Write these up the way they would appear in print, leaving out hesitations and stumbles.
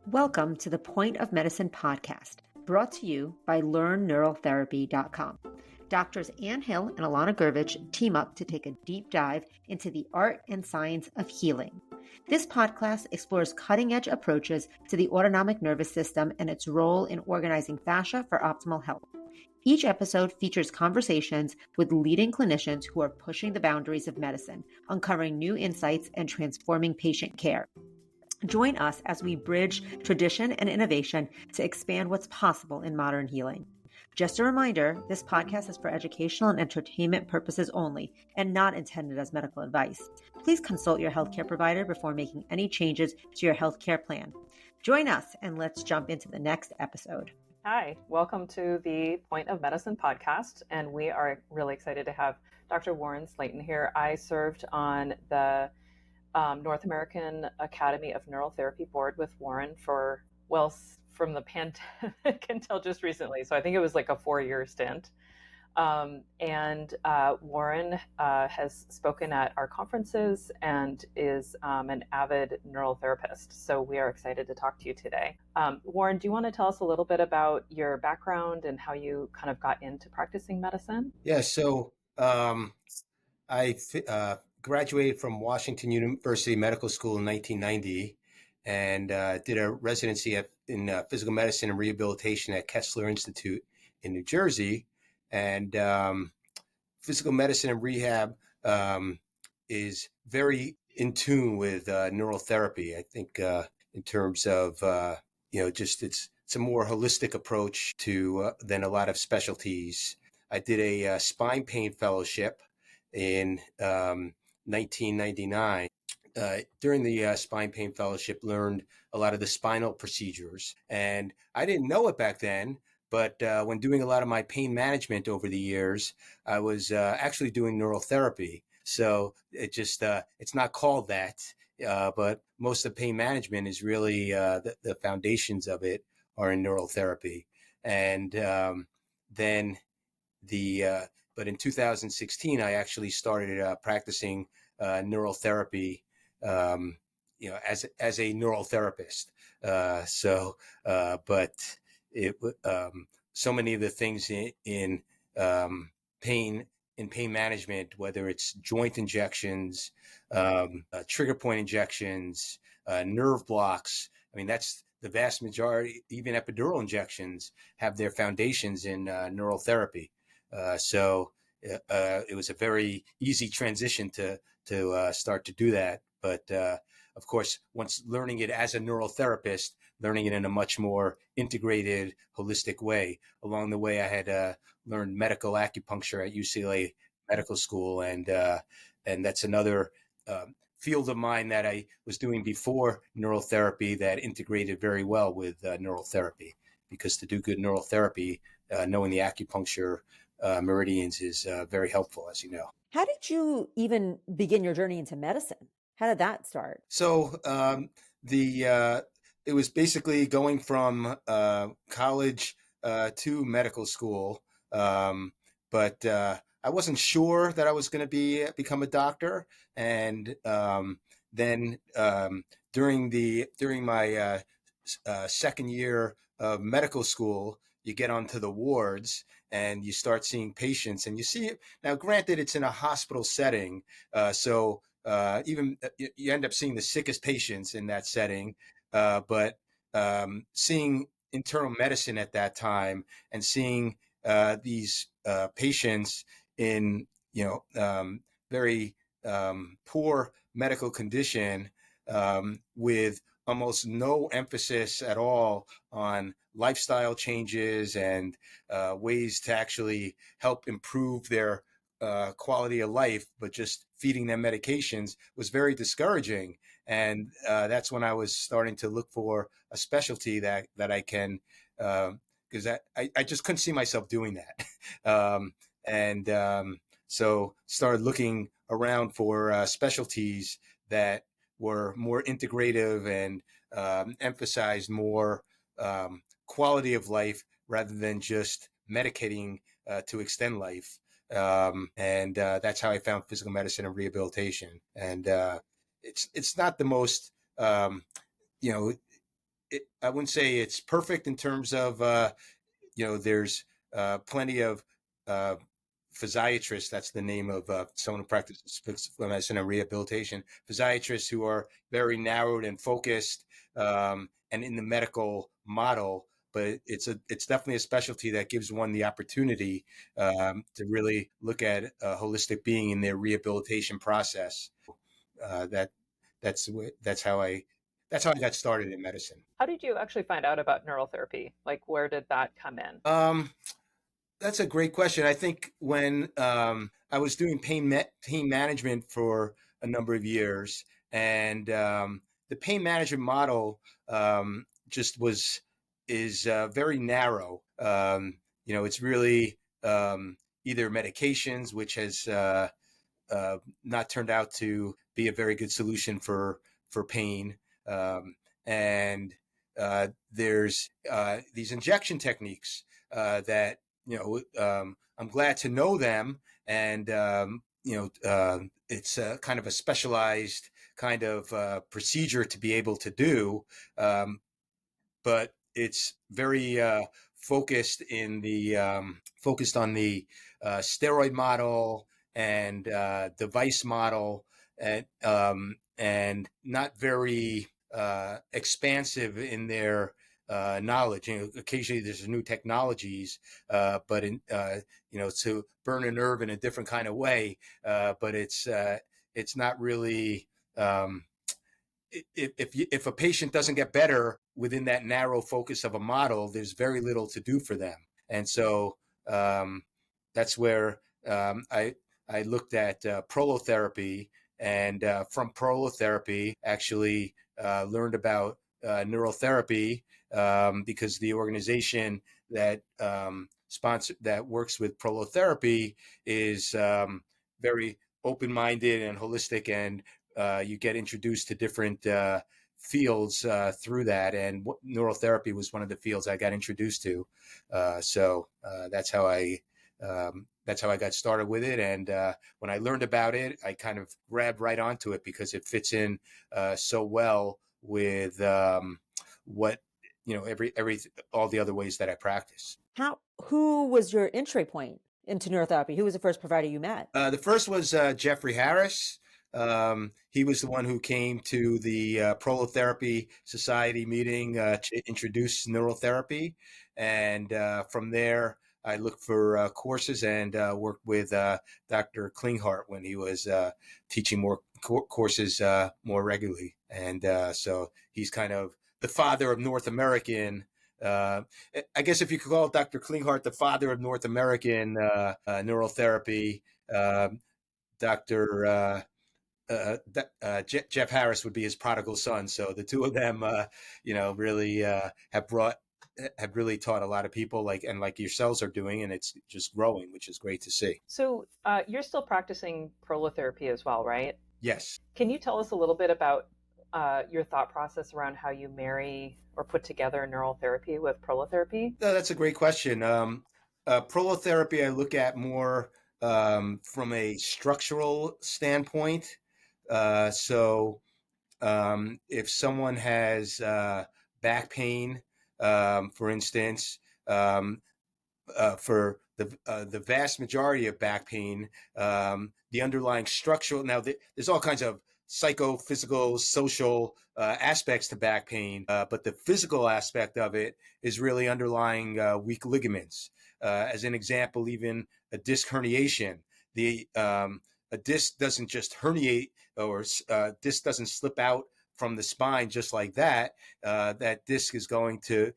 Welcome to the Point of Medicine podcast, brought to you by LearnNeuralTherapy.com. Doctors Ann Hill and Alana Gurvich team up to take a deep dive into the art and science of healing. This podcast explores cutting-edge approaches to the autonomic nervous system and its role in organizing fascia for optimal health. Each episode features conversations with leading clinicians who are pushing the boundaries of medicine, uncovering new insights, and transforming patient care. Join us as we bridge tradition and innovation to expand what's possible in modern healing. Just a reminder, this podcast is for educational and entertainment purposes only and not intended as medical advice. Please consult your healthcare provider before making any changes to your healthcare plan. Join us and let's jump into the next episode. Hi, welcome to the Point of Medicine podcast, and we are really excited to have Dr. Warren Slaten here. I served on the North American Academy of Neural Therapy board with Warren from the pandemic until just recently. So I think it was like a 4-year stint. Warren has spoken at our conferences and is an avid neural therapist. So we are excited to talk to you today. Warren, do you want to tell us a little bit about your background and how you kind of got into practicing medicine? Yeah, so I graduated from Washington University Medical School in 1990 and did a residency in physical medicine and rehabilitation at Kessler Institute in New Jersey. And physical medicine and rehab is very in tune with neural therapy. I think in terms of, just it's a more holistic approach to than a lot of specialties. I did a spine pain fellowship in 1999. During the spine pain fellowship, learned a lot of the spinal procedures. And I didn't know it back then, but when doing a lot of my pain management over the years, I was actually doing neural therapy. So it just, it's not called that, but most of pain management is really, the foundations of it are in neural therapy. And but in 2016, I actually started practicing neural therapy, as a neural therapist. But so many of the things in pain management, whether it's joint injections, trigger point injections, nerve blocks. I mean, that's the vast majority. Even epidural injections have their foundations in neural therapy. So it was a very easy transition to start to do that. But of course, once learning it as a neural therapist, learning it in a much more integrated, holistic way. Along the way, I had learned medical acupuncture at UCLA Medical School, and that's another field of mine that I was doing before neural therapy that integrated very well with neural therapy. Because to do good neural therapy, knowing the acupuncture meridians is very helpful, as you know. How did you even begin your journey into medicine? How did that start? So it was basically going from college to medical school, but I wasn't sure that I was going to become a doctor. And then during my second year of medical school, you get onto the wards and you start seeing patients, and you see it. Now, granted, it's in a hospital setting, so even you end up seeing the sickest patients in that setting, but seeing internal medicine at that time and seeing these patients in very poor medical condition, with almost no emphasis at all on lifestyle changes and ways to actually help improve their quality of life, but just feeding them medications was very discouraging. And that's when I was starting to look for a specialty that I can, because I just couldn't see myself doing that. So started looking around for specialties that were more integrative and emphasized more quality of life rather than just medicating to extend life. That's how I found physical medicine and rehabilitation. And it's not the most, I wouldn't say it's perfect in terms of, there's plenty of physiatrists, that's the name of someone who practices physical medicine and rehabilitation, physiatrists who are very narrowed and focused and in the medical model. But it's definitely a specialty that gives one the opportunity to really look at a holistic being in their rehabilitation process. Uh, that that's how I got started in medicine. How did you actually find out about neural therapy? Like, where did that come in? That's a great question. I think when I was doing pain management for a number of years, and the pain management model just is very narrow. It's really either medications, which has not turned out to be a very good solution for pain, and there's these injection techniques that I'm glad to know them, and it's kind of a specialized kind of procedure to be able to do, but it's very focused on the steroid model and device model, and not very expansive in their knowledge. Occasionally there's new technologies, but to burn a nerve in a different kind of way. But it's not really. If a patient doesn't get better within that narrow focus of a model, there's very little to do for them. And so that's where I looked at prolotherapy, and from prolotherapy actually learned about neural therapy, because the organization that that works with prolotherapy is very open-minded and holistic, and you get introduced to different fields through that, and neural therapy was one of the fields I got introduced to. So that's how I got started with it. And when I learned about it, I kind of grabbed right onto it because it fits in so well with what all the other ways that I practice. Who was your entry point into neurotherapy? Who was the first provider you met? The first was Jeffrey Harris. He was the one who came to the Prolotherapy Society meeting to introduce neural therapy. And from there, I looked for courses and worked with Dr. Klinghardt when he was teaching more courses more regularly. And so he's kind of the father of North American. I guess if you could call Dr. Klinghardt the father of North American neural therapy, Dr. Jeff Harris would be his prodigal son. So the two of them, really have really taught a lot of people, like yourselves are doing, and it's just growing, which is great to see. So you're still practicing prolotherapy as well, right? Yes. Can you tell us a little bit about your thought process around how you marry or put together neural therapy with prolotherapy? No, that's a great question. Prolotherapy I look at more from a structural standpoint. So if someone has back pain, for instance, for the vast majority of back pain, the underlying structural, now there's all kinds of psychophysical, social aspects to back pain, but the physical aspect of it is really underlying weak ligaments. As an example, even a disc herniation, a disc doesn't just herniate, or disc doesn't slip out from the spine just like that. That disc is going to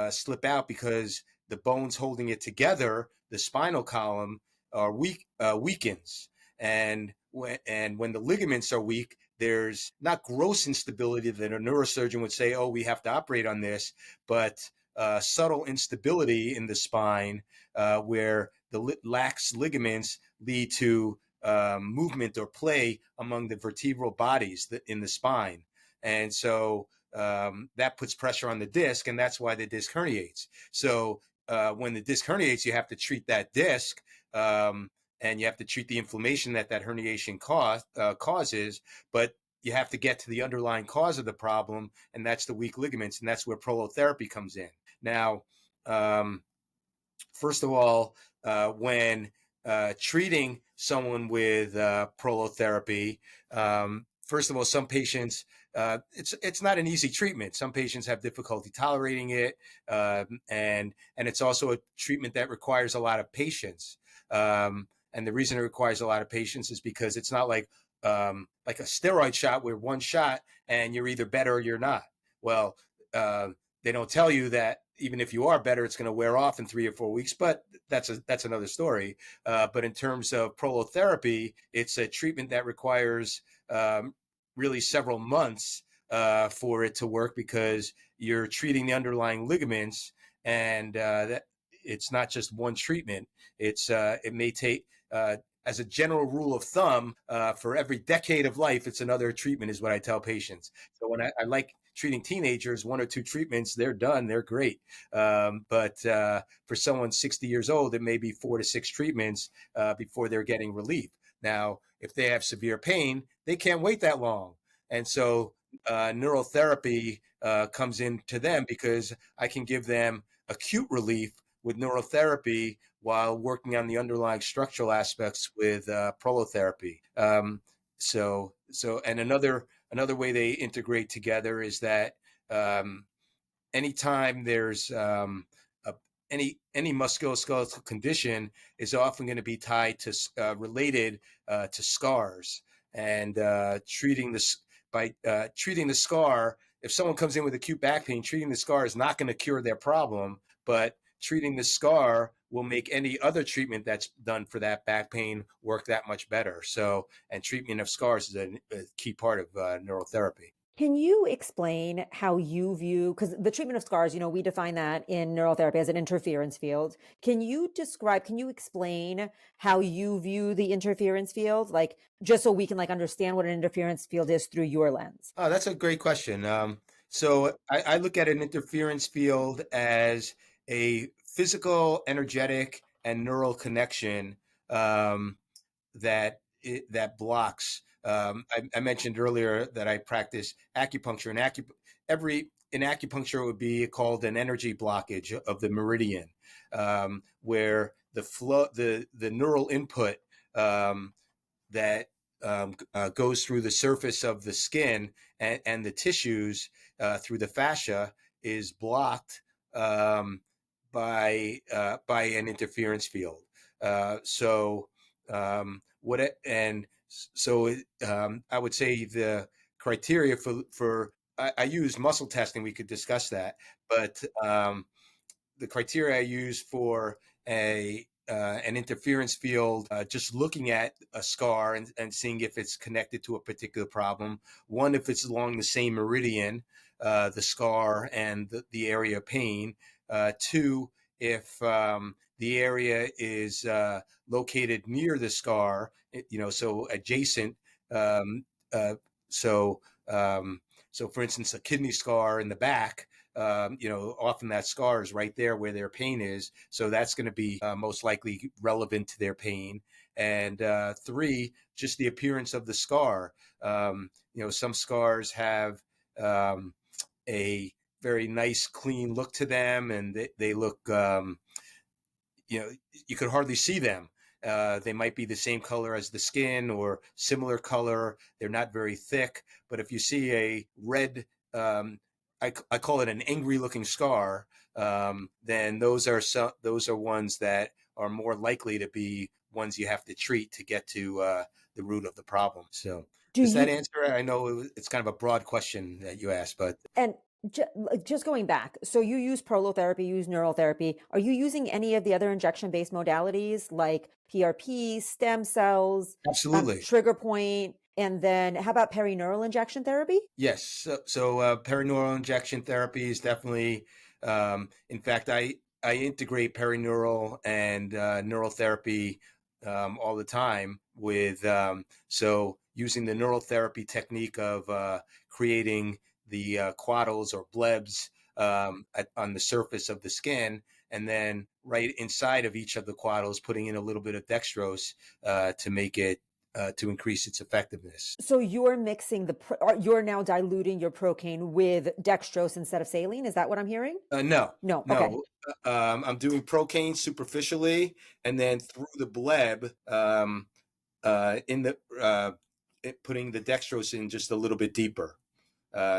slip out because the bones holding it together, the spinal column, are weakens. And when the ligaments are weak, there's not gross instability that a neurosurgeon would say, oh, we have to operate on this, but subtle instability in the spine, where the lax ligaments lead to movement or play among the vertebral bodies in the spine. And so that puts pressure on the disc, and that's why the disc herniates. So when the disc herniates, you have to treat that disc, and you have to treat the inflammation that herniation causes. But you have to get to the underlying cause of the problem, and that's the weak ligaments, and that's where prolotherapy comes in. Now, first of all, when treating someone with prolotherapy, first of all, some patients, it's not an easy treatment. Some patients have difficulty tolerating it, and it's also a treatment that requires a lot of patience. And the reason it requires a lot of patience is because it's not like a steroid shot where one shot and you're either better or you're not. Well, they don't tell you that even if you are better, it's going to wear off in 3 or 4 weeks, but that's another story. But in terms of prolotherapy, it's a treatment that requires really several months for it to work, because you're treating the underlying ligaments, and that it's not just one treatment. It may take, as a general rule of thumb, for every decade of life, it's another treatment, is what I tell patients. So when I like treating teenagers, 1 or 2 treatments, they're done, they're great. But for someone 60 years old, it may be 4 to 6 treatments before they're getting relief. Now, if they have severe pain, they can't wait that long. And so neural therapy comes into them, because I can give them acute relief with neurotherapy while working on the underlying structural aspects with prolotherapy. And another way they integrate together is that anytime there's any musculoskeletal condition is often going to be tied to related to scars, and treating the scar. If someone comes in with acute back pain, treating the scar is not going to cure their problem, but treating the scar will make any other treatment that's done for that back pain work that much better. So, and treatment of scars is a key part of neurotherapy. Can you explain how you view, because the treatment of scars, we define that in neurotherapy as an interference field. Can you explain how you view the interference field? Like, just so we can understand what an interference field is through your lens. Oh, that's a great question. So I look at an interference field as a physical, energetic, and neural connection that blocks. I mentioned earlier that I practice acupuncture, and in acupuncture it would be called an energy blockage of the meridian, where the flow, the neural input that goes through the surface of the skin and the tissues through the fascia is blocked by an interference field. I would say the criteria for I use muscle testing. We could discuss that, but the criteria I use for an interference field, just looking at a scar and seeing if it's connected to a particular problem. One, if it's along the same meridian, the scar and the area of pain. Two, if the area is located near the scar, so adjacent. So for instance, a kidney scar in the back, often that scar is right there where their pain is. So that's going to be most likely relevant to their pain. And 3, just the appearance of the scar. Some scars have a very nice, clean look to them, and they look, you could hardly see them. They might be the same color as the skin or similar color. They're not very thick. But if you see a red, I call it an angry looking scar, then those are ones that are more likely to be ones you have to treat to get to the root of the problem. So does that answer? I know it's kind of a broad question that you asked, but. And just going back, so you use prolotherapy, you use neural therapy. Are you using any of the other injection-based modalities like PRP, stem cells, Absolutely, trigger point, and then how about perineural injection therapy? Yes, so perineural injection therapy is definitely. In fact, I integrate perineural and neural therapy all the time with so using the neural therapy technique of creating the caudals or blebs on the surface of the skin, and then right inside of each of the caudals putting in a little bit of dextrose to make it to increase its effectiveness. So you're mixing you're now diluting your procaine with dextrose instead of saline. Is that what I'm hearing? No, No. Okay. no. I'm doing procaine superficially, and then through the bleb, in the putting the dextrose in just a little bit deeper.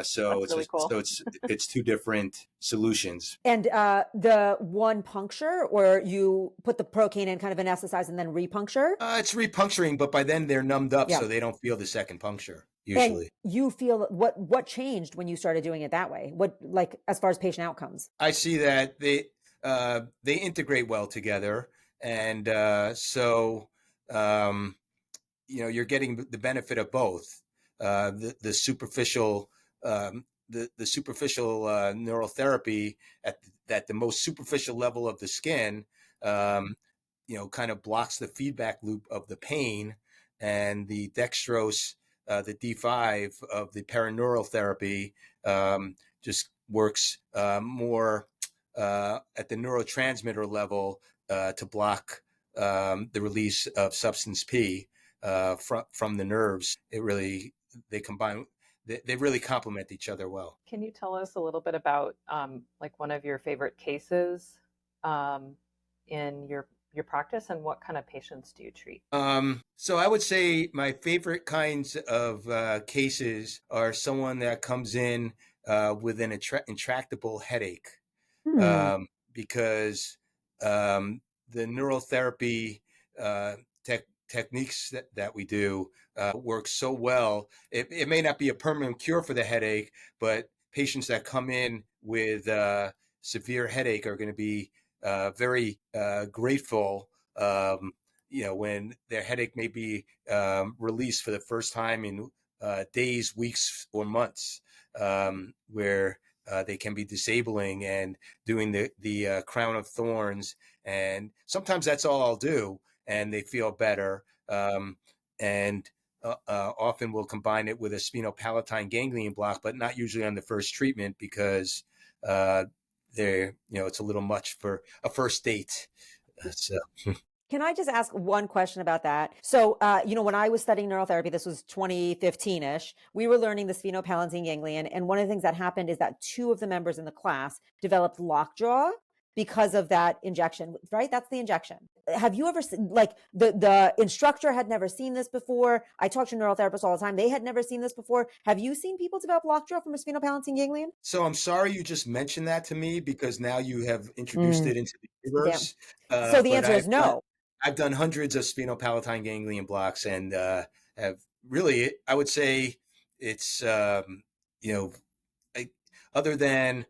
So That's really cool. so it's two different solutions. And the one puncture, or you put the procaine in, kind of anesthetize, and then repuncture? It's repuncturing, but by then they're numbed up, Yeah. so they don't feel the second puncture usually. And you feel what changed when you started doing it that way? What, like, as far as patient outcomes? I see that they integrate well together, and so you're getting the benefit of both. The superficial the superficial neural therapy at the most superficial level of the skin, kind of blocks the feedback loop of the pain, and the dextrose, the D5 of the perineural therapy, just works more at the neurotransmitter level to block the release of substance P from the nerves. They really complement each other well. Can you tell us a little bit about like one of your favorite cases in your practice, and what kind of patients do you treat? So I would say my favorite kinds of cases are someone that comes in with an intractable headache, because the neural therapy techniques that we do work so well. It may not be a permanent cure for the headache, but patients that come in with severe headache are going to be very grateful, when their headache may be released for the first time in days, weeks, or months, where they can be disabling, and doing the crown of thorns. And sometimes that's all I'll do, and they feel better. And often we'll combine it with a sphenopalatine ganglion block, but not usually on the first treatment, because it's a little much for a first date. So. Can I just ask one question about that? So, when I was studying neurotherapy, this was 2015-ish, we were learning the sphenopalatine ganglion. And one of the things that happened is that two of the members in the class developed lockjaw because of that injection, right? That's the injection. Have you ever seen, like, the instructor had never seen this before? I talk to neurotherapists all the time. They had never seen this before. Have you seen people develop lockjaw from a sphenopalatine ganglion? So I'm sorry you just mentioned that to me, because now you have introduced it into the universe. So the answer is no. I've done hundreds of sphenopalatine ganglion blocks, and have really, I would say it's, other than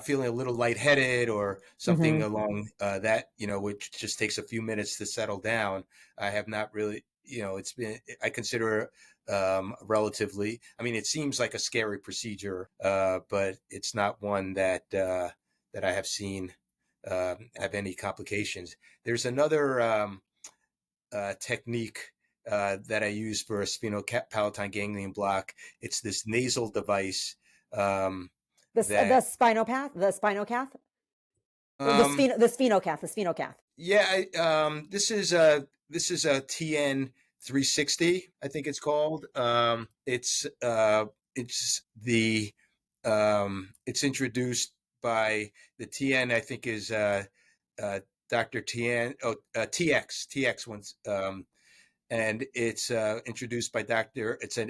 feeling a little lightheaded or something along that, which just takes a few minutes to settle down, I have not really, I consider relatively, it seems like a scary procedure, but it's not one that I have seen have any complications. There's another technique that I use for a sphenopalatine ganglion block. It's this nasal device. The spinocath? The sphenocath. Yeah, this is a TN 360, I think it's called. It's introduced by the TN, I think, is Dr. TN, TX once, and it's introduced by it's a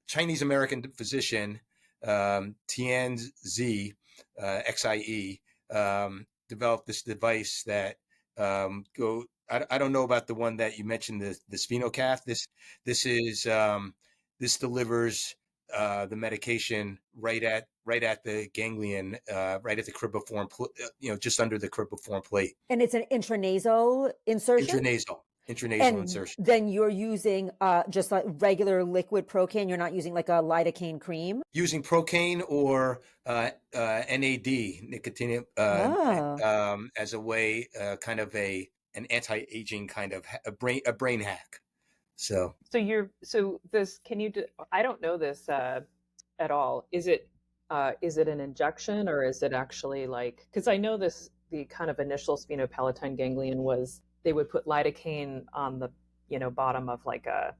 Chinese American physician, Tianzi XIE, developed this device that I don't know about the one that you mentioned, the sphenocath. This delivers the medication right at the ganglion, right at the cribriform, just under the cribriform plate. And it's an intranasal insertion? Intranasal insertion. Then you're using just like regular liquid procaine. You're not using like a lidocaine cream? Using procaine or NAD, nicotine, as a way, kind of an anti-aging kind of a brain hack. So this, I don't know this at all. Is it an injection, or is it actually like, because I know the kind of initial sphenopalatine ganglion was, they would put lidocaine on the bottom of like a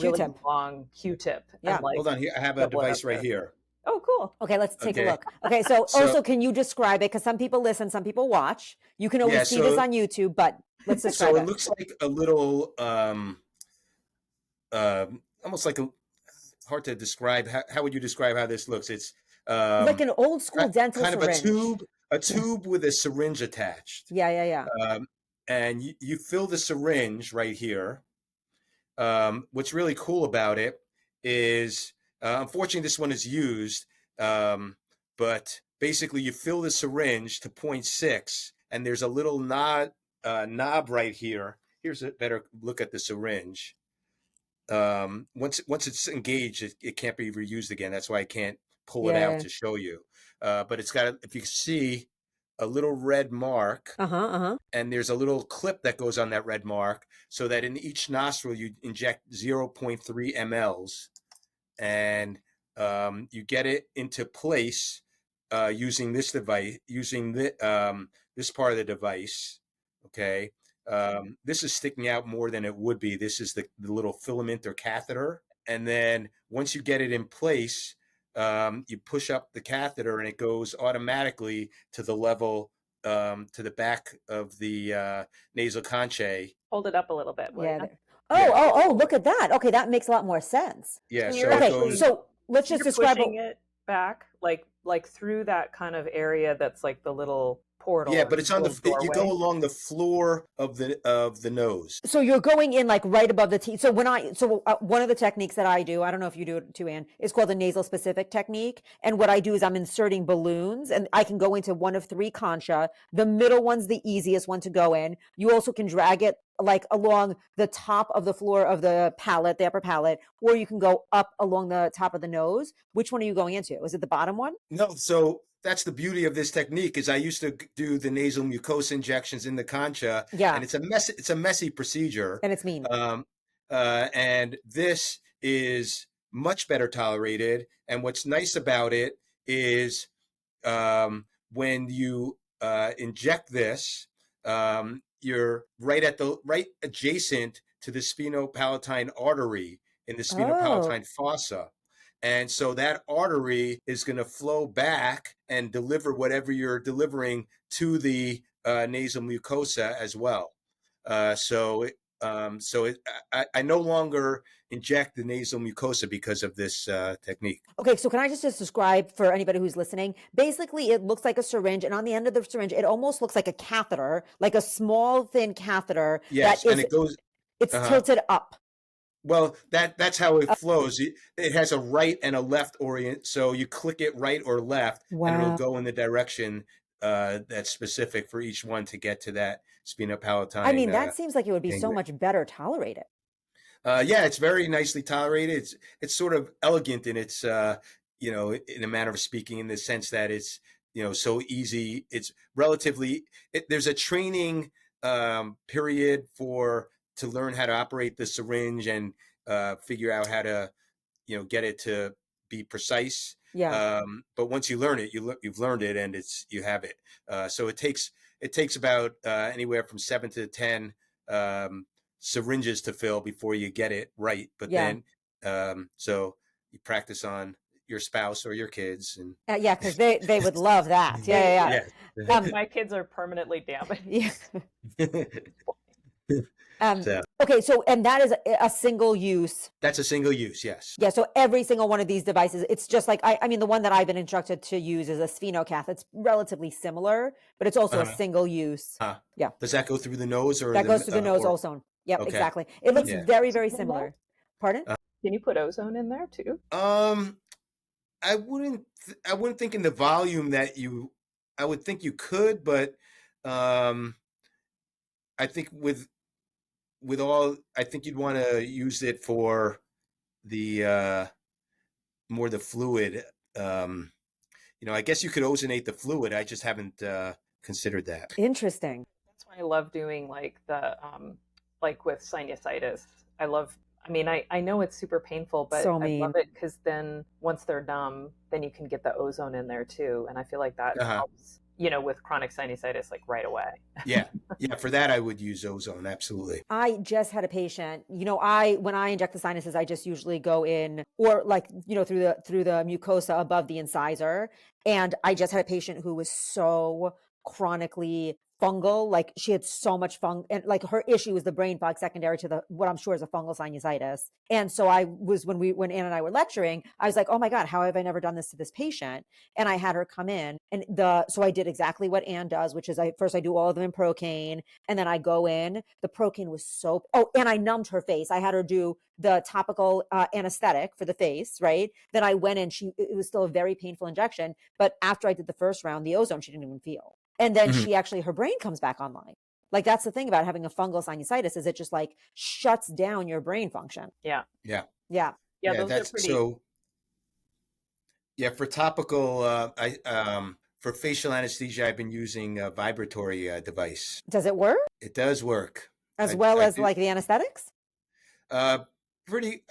really Q-tip. long Q-tip. Yeah. And like Hold on here. I have a device right here. Oh, cool. Okay, let's take a Okay. look. Okay, so So- also, can you describe it? Because some people listen, some people watch. You can always see this on YouTube, but let's describe So it. it looks like a little, almost like hard to describe. How would you describe how this looks? It's Like an old school dental kind syringe. of a tube with a syringe attached. Yeah. And you fill the syringe right here. What's really cool about it is, unfortunately, this one is used, but basically you fill the syringe to 0.6, and there's a little knob right here. Here's a better look at the syringe. Once it's engaged, it can't be reused again. That's why I can't pull it out to show you. But it's got, if you see, a little red mark, and there's a little clip that goes on that red mark, so that in each nostril you inject 0.3 mLs, and you get it into place using this device, using this part of the device. Okay, this is sticking out more than it would be. This is the little filament or catheter, and then once you get it in place, you push up the catheter and it goes automatically to the level, to the back of the nasal conchae. Hold it up a little bit. Yeah. Oh, look at that. Okay, that makes a lot more sense. Yeah. So So you're it goes. So let's just describe pushing it back, like through that kind of area that's like the little portal. Yeah, but it's on doorway. you go along the floor of the nose. So you're going in like right above the teeth. So one of the techniques that I do, I don't know if you do it too, Anne, is called the nasal specific technique. And what I do is I'm inserting balloons, and I can go into one of three concha. The middle one's the easiest one to go in. You also can drag it like along the top of the floor of the palate, the upper palate, or you can go up along the top of the nose. Which one are you going into? Is it the bottom one? No, so that's the beauty of this technique. Is I used to do the nasal mucosa injections in the concha, and it's a messy procedure, and it's mean. And this is much better tolerated. And what's nice about it is, when you inject this, you're right adjacent to the sphenopalatine artery in the sphenopalatine fossa. And so that artery is going to flow back and deliver whatever you're delivering to the nasal mucosa as well. I no longer inject the nasal mucosa because of this technique. Okay, so can I just describe for anybody who's listening? Basically, it looks like a syringe, and on the end of the syringe, it almost looks like a catheter, like a small, thin catheter. Yes, and it goes. It's tilted up. Well, that's how it flows. It has a right and a left orient, so you click it right or left, and it'll go in the direction that's specific for each one to get to that sphenopalatine. I mean, that seems like it would be so much better tolerated. Yeah, it's very nicely tolerated. It's sort of elegant in its, in a manner of speaking, in the sense that it's, so easy. It's relatively. There's a training period to learn how to operate the syringe and figure out how to, get it to be precise. Yeah. But once you learn it, you've learned it, and you have it. So it takes about anywhere from 7 to 10 syringes to fill before you get it right. But then, so you practice on your spouse or your kids, and because they would love that. Yeah. My kids are permanently damaged. Yeah. Okay, so and that is a single use. That's a single use, yes. Yeah, so every single one of these devices, it's just like I mean, the one that I've been instructed to use is a sphenocath. It's relatively similar, but it's also a single use. Yeah. Does that go through the nose, or that goes through the nose also? Yep, okay. Exactly. It looks very, very similar. Pardon? Can you put ozone in there too? I wouldn't think in the volume that I would think you could, but I think I think you'd want to use it for the more the fluid. I guess you could ozonate the fluid. I just haven't considered that. Interesting. That's why I love doing like the like with sinusitis. I know it's super painful, but I love it because then once they're numb, then you can get the ozone in there too, and I feel like that helps with chronic sinusitis, like right away. Yeah. Yeah. For that, I would use ozone. Absolutely. I just had a patient, when I inject the sinuses, I just usually go in or through the mucosa above the incisor. And I just had a patient who was so chronically fungal, like she had so much and like her issue was the brain fog secondary to what I'm sure is a fungal sinusitis. And so when Ann and I were lecturing, I was like, oh my God, how have I never done this to this patient? And I had her come in so I did exactly what Ann does, which is first I do all of them in procaine, and then I go in. The procaine was and I numbed her face. I had her do the topical anesthetic for the face, right? Then I went in, it was still a very painful injection, but after I did the first round, the ozone, she didn't even feel. And then her brain comes back online. Like that's the thing about having a fungal sinusitis is it just like shuts down your brain function. Yeah. Yeah. Yeah. Yeah. Those are pretty. So, yeah, for topical, for facial anesthesia, I've been using a vibratory device. Does it work? It does work. As well as like the anesthetics? Pretty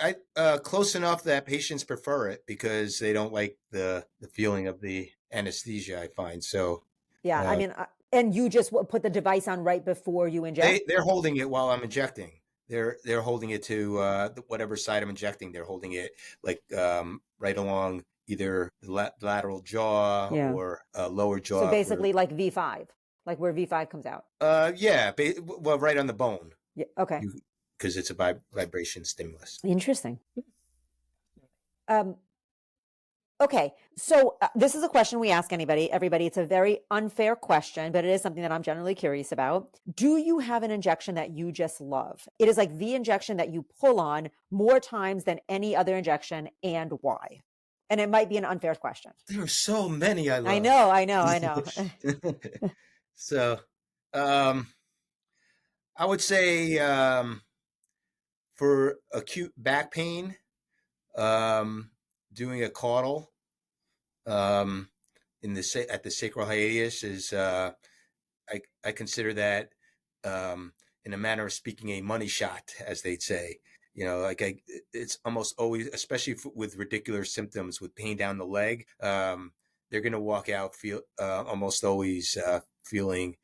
close enough that patients prefer it because they don't like the feeling of the anesthesia, I find. So yeah, I mean, and you just put the device on right before you inject? They're holding it while I'm injecting. They're holding it to whatever side I'm injecting. They're holding it like right along either the lateral jaw or lower jaw. So basically like V5, like where V5 comes out. Well, right on the bone. Yeah. Okay. Because it's a vibration stimulus. Interesting. Okay, so this is a question we ask everybody. It's a very unfair question, but it is something that I'm generally curious about. Do you have an injection that you just love? It is like the injection that you pull on more times than any other injection, and why? And it might be an unfair question. There are so many I love. I know. So, I would say for acute back pain, doing a caudal at the sacral hiatus is I consider that in a manner of speaking a money shot, as they'd say. It's almost always, especially with radicular symptoms with pain down the leg, they're going to walk out almost always feeling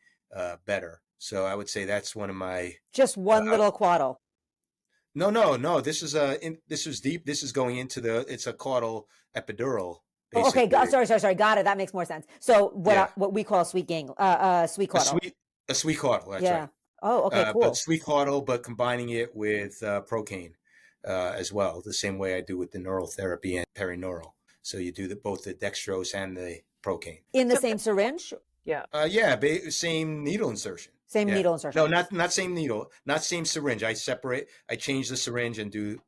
better. So I would say that's one of my just one little caudal. No. This is deep. This is going into it's a caudal epidural. Basically. Oh, okay. Sorry. Got it. That makes more sense. So what we call sweet caudal. A sweet caudal. That's right. Oh, okay, cool. But sweet caudal, but combining it with procaine as well, the same way I do with the neural therapy and perineural. So you do both the dextrose and the procaine in the same syringe. Yeah. Same needle insertion. Needle insertion. No, not same needle, not same syringe. I change the syringe and do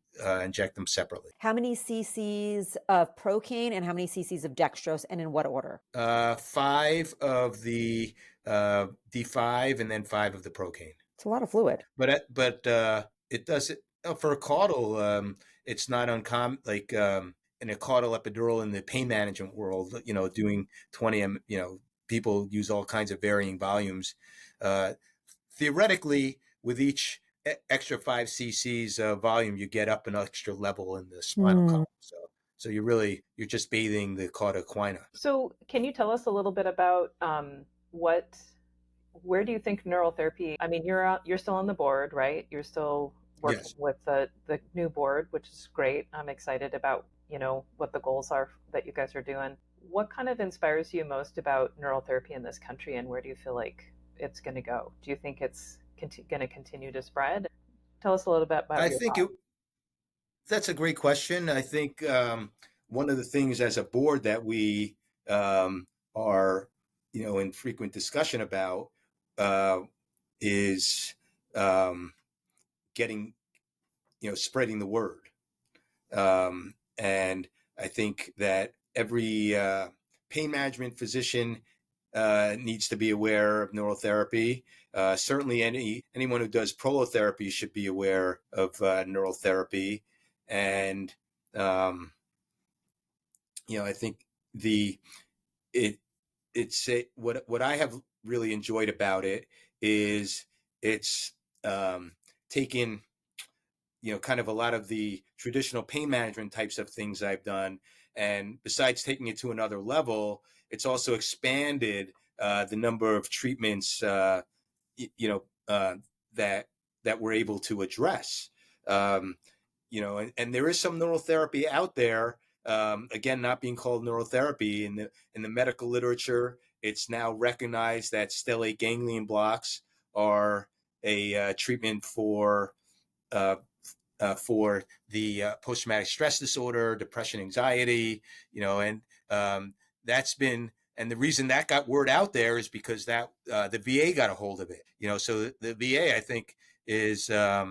inject them separately. How many cc's of procaine and how many cc's of dextrose, and in what order? 5 of the D5 and then 5 of the procaine. It's a lot of fluid. But it does it for a caudal. It's not uncommon, like in a caudal epidural in the pain management world. Doing 20. People use all kinds of varying volumes. Theoretically, with each extra 5 cc's volume, you get up an extra level in the spinal column. So you're just bathing the cauda equina. So can you tell us a little bit about where do you think neural therapy? I mean, you're still on the board, right? You're still working with the new board, which is great. I'm excited about what the goals are that you guys are doing. What kind of inspires you most about neural therapy in this country, and where do you feel like it's going to go? Do you think it's going to continue to spread? Tell us a little bit about that's a great question. I think one of the things as a board that we are in frequent discussion about is getting spreading the word, and I think that every pain management physician needs to be aware of neural therapy. Certainly anyone who does prolotherapy should be aware of neural therapy. And, I think what I have really enjoyed about it is it's taken, kind of a lot of the traditional pain management types of things I've done. And besides taking it to another level, it's also expanded the number of treatments, that we're able to address. And there is some neural therapy out there. Again, not being called neurotherapy in the medical literature. It's now recognized that stellate ganglion blocks are a treatment for the post-traumatic stress disorder, depression, anxiety, and that's been, and the reason that got word out there is because that the VA got a hold of it. So the VA, I think, is a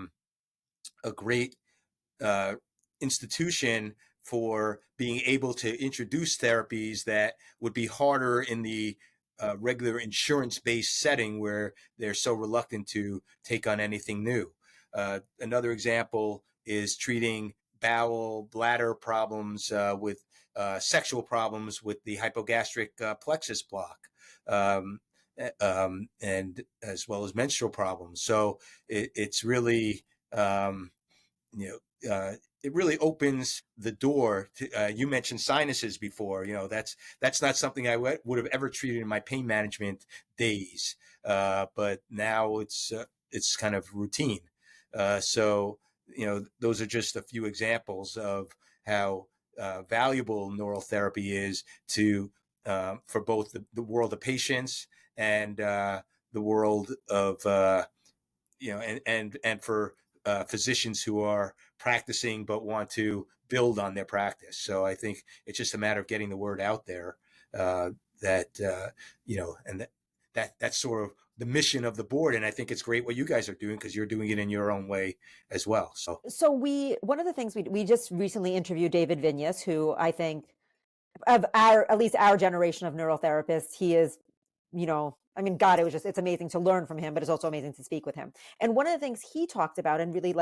great institution for being able to introduce therapies that would be harder in the regular insurance-based setting where they're so reluctant to take on anything new. Another example is treating bowel, bladder problems with sexual problems with the hypogastric plexus block, and as well as menstrual problems. So it's really, it really opens the door to, you mentioned sinuses before. That's not something I would have ever treated in my pain management days, but now it's kind of routine. So those are just a few examples of how valuable neural therapy is to for both the world of patients and the world of and for physicians who are practicing but want to build on their practice. So I think it's just a matter of getting the word out there and that's sort of the mission of the board. And I think it's great what you guys are doing because you're doing it in your own way as well. So one of the things we just recently interviewed David Vignes, who I think of at least our generation of neurotherapists, he is, God, it's amazing to learn from him, but it's also amazing to speak with him. And one of the things he talked about and really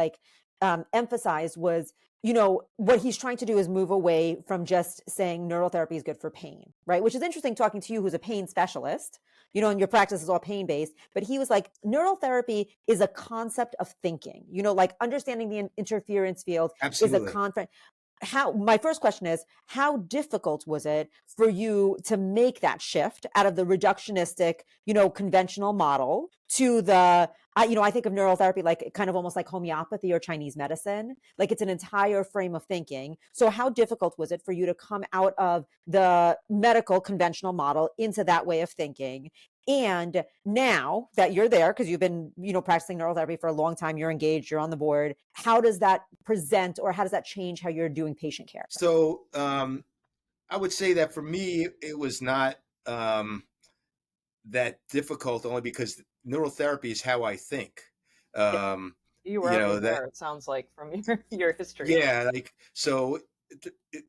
emphasized was, what he's trying to do is move away from just saying neurotherapy is good for pain, right? Which is interesting talking to you, who's a pain specialist, and your practice is all pain-based. But he was like, neurotherapy is a concept of thinking, understanding the interference field. Absolutely. Is a concept. My first question is, how difficult was it for you to make that shift out of the reductionistic, conventional model to I think of neurotherapy like kind of almost like homeopathy or Chinese medicine. Like it's an entire frame of thinking. So how difficult was it for you to come out of the medical conventional model into that way of thinking? And now that you're there, because you've been, practicing neurotherapy for a long time, you're engaged, you're on the board. How does that present, or how does that change how you're doing patient care? So I would say that for me, it was not that difficult, only because neurotherapy is how I think. You were already there, it sounds like, from your history. Yeah, so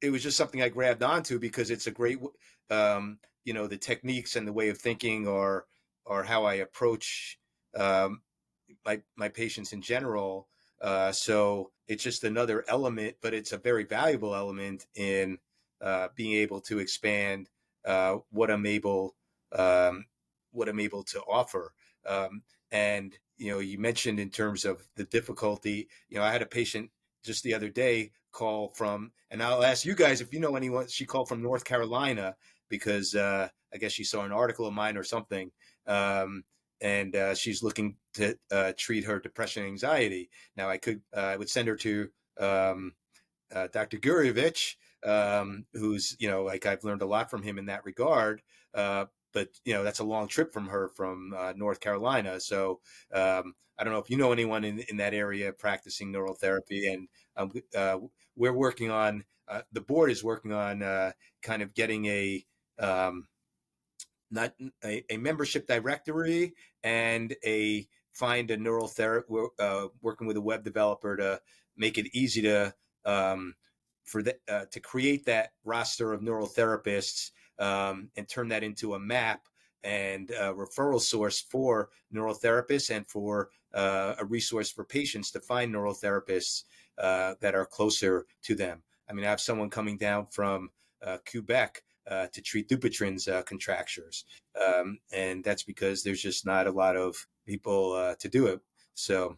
it was just something I grabbed onto because it's a great, the techniques and the way of thinking or how I approach my patients in general. So it's just another element, but it's a very valuable element in being able to expand what I'm able to offer. And you mentioned in terms of the difficulty. I had a patient just the other day call from, and I'll ask you guys if you know anyone. She called from North Carolina because I guess she saw an article of mine or something. And she's looking to treat her depression and anxiety. Now I would send her to Dr. Gurevich, who's, I've learned a lot from him in that regard. But that's a long trip from her from North Carolina. So I don't know if you know anyone in that area practicing neural therapy. And we're working on, the board is working on kind of getting a membership directory and find a neural therapist, working with a web developer to make it easy to create that roster of neural therapists and turn that into a map and a referral source for neural therapists and for a resource for patients to find neural therapists that are closer to them. I mean, I have someone coming down from Quebec to treat Dupuytren's contractures. And that's because there's just not a lot of people to do it. So,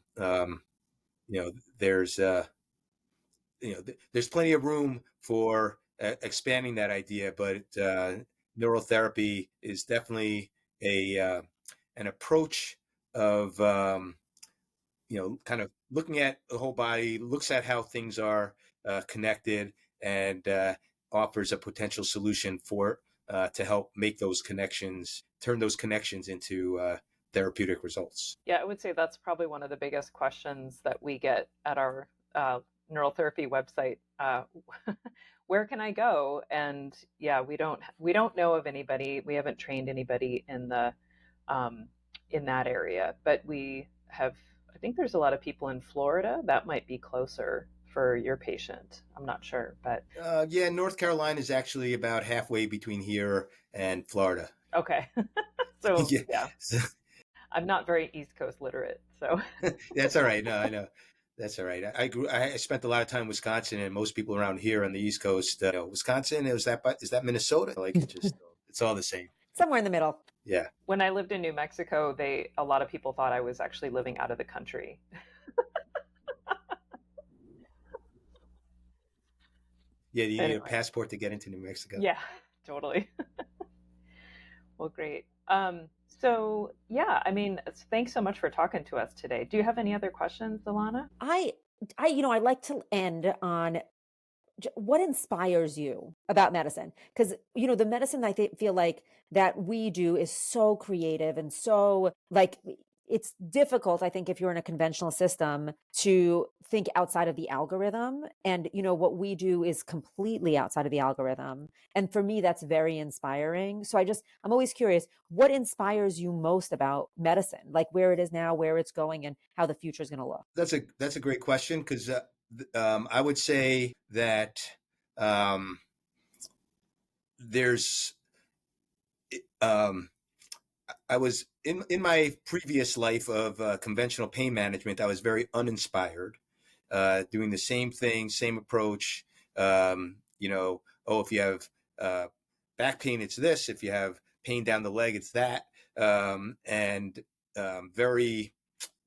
there's plenty of room for expanding that idea, but neural therapy is definitely an approach of kind of looking at the whole body, looks at how things are connected, and offers a potential solution for to help make those connections, turn those connections into therapeutic results. Yeah, I would say that's probably one of the biggest questions that we get at our neural therapy website. Where can I go? And yeah, we don't know of anybody. We haven't trained anybody in that area, but we have. I think there's a lot of people in Florida that might be closer for your patient. I'm not sure, but yeah, North Carolina is actually about halfway between here and Florida. okay. So Yeah. yeah, I'm not very East Coast literate, so That's all right. No, I know. That's all right. I spent a lot of time in Wisconsin, and most people around here on the East Coast, Wisconsin, is that Minnesota? Like it's all the same. Somewhere in the middle. Yeah. When I lived in New Mexico, a lot of people thought I was actually living out of the country. Yeah, you need a passport to get into New Mexico. Yeah, totally. Well, great. So yeah, I mean, thanks so much for talking to us today. Do you have any other questions, Alana? I'd like to end on what inspires you about medicine? Because, the medicine feel like that we do is so creative and so like it's difficult, I think, if you're in a conventional system to think outside of the algorithm. And, what we do is completely outside of the algorithm. And for me, that's very inspiring. So I'm always curious, what inspires you most about medicine, like where it is now, where it's going, and how the future is going to look? That's a great question, because I would say that there's I was in my previous life of conventional pain management. I was very uninspired, doing the same thing, same approach. If you have back pain, it's this. If you have pain down the leg, it's that. And very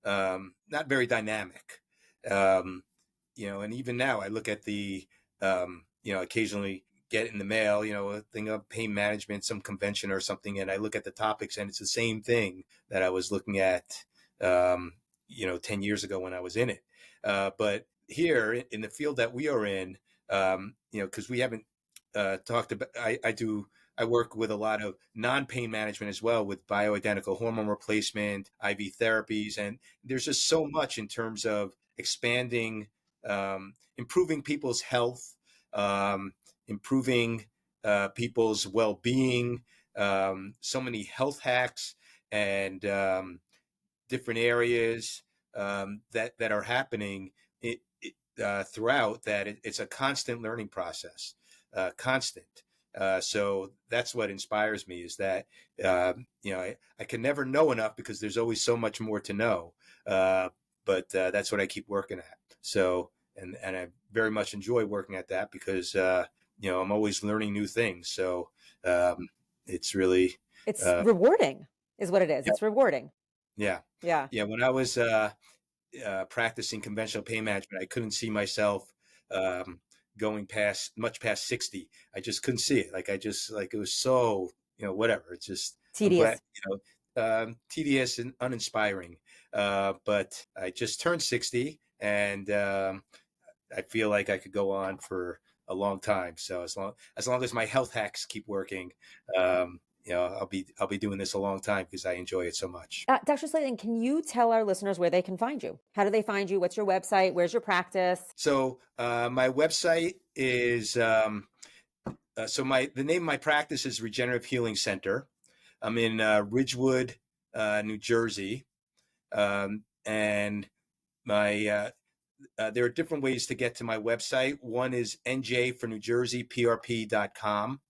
not very dynamic. And even now I look at the, occasionally get in the mail, a thing of pain management, some convention or something. And I look at the topics and it's the same thing that I was looking at, 10 years ago when I was in it. But here in the field that we are in, because we haven't talked about, I work with a lot of non-pain management as well, with bioidentical hormone replacement, IV therapies. And there's just so much in terms of expanding, improving people's health, improving people's well-being, so many health hacks and different areas that are happening throughout, that it's a constant learning process, constant. So that's what inspires me, is that, I can never know enough, because there's always so much more to know. But that's what I keep working at. So, and I very much enjoy working at that, because, I'm always learning new things. So it's really... It's rewarding is what it is. Yep. It's rewarding. Yeah. Yeah. Yeah. When I was practicing conventional pain management, I couldn't see myself going much past 60. I just couldn't see it. It was so, whatever. It's just tedious. Tedious and uninspiring. But I just turned 60, and I feel like I could go on for a long time. So as long as my health hacks keep working, I'll be doing this a long time, because I enjoy it so much. Dr. Slaten, can you tell our listeners where they can find you? How do they find you? What's your website? Where's your practice? So my website is the name of my practice is Regenerative Healing Center. I'm in Ridgewood, New Jersey, and my there are different ways to get to my website. One is NJ for New Jersey, PRP.com.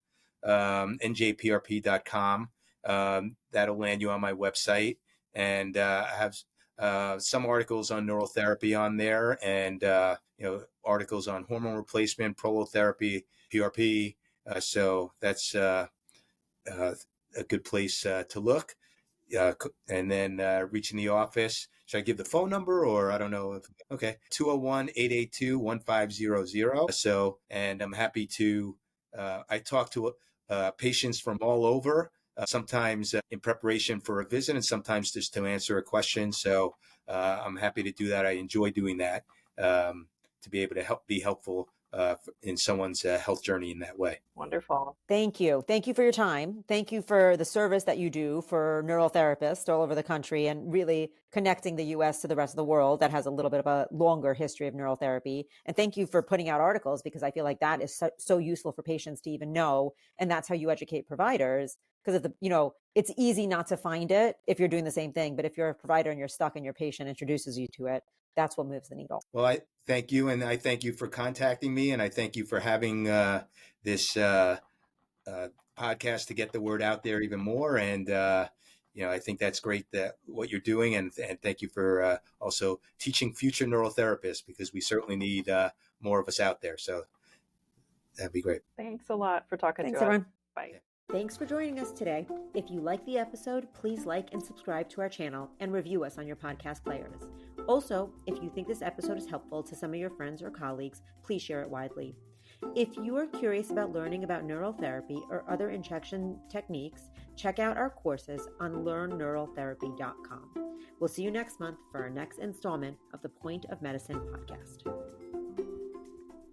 njprp.com. That'll land you on my website. And I have some articles on neural therapy on there, and articles on hormone replacement, prolotherapy, PRP. So that's a good place to look. And then reaching the office. Should I give the phone number, or I don't know? Okay. 201-882-1500. So, and I'm happy to, I talk to patients from all over. sometimes in preparation for a visit and sometimes just to answer a question. So I'm happy to do that. I enjoy doing that, to be able to be helpful in someone's health journey in that way. Wonderful. Thank you. Thank you for your time. Thank you for the service that you do for neural therapists all over the country and really connecting the U.S. to the rest of the world that has a little bit of a longer history of neural therapy. And thank you for putting out articles, because I feel like that is so useful for patients to even know. And that's how you educate providers. Because it's easy not to find it if you're doing the same thing. But if you're a provider and you're stuck and your patient introduces you to it, that's what moves the needle. Well, I thank you. And I thank you for contacting me. And I thank you for having this podcast to get the word out there even more. And, I think that's great that what you're doing. And thank you for also teaching future neural therapists, because we certainly need more of us out there. So that'd be great. Thanks a lot for talking Thanks, to everyone. us. Bye. Thanks for joining us today. If you like the episode, please like and subscribe to our channel and review us on your podcast players. Also, if you think this episode is helpful to some of your friends or colleagues, please share it widely. If you are curious about learning about neural therapy or other injection techniques, check out our courses on learnneuraltherapy.com. We'll see you next month for our next installment of the Point of Medicine podcast.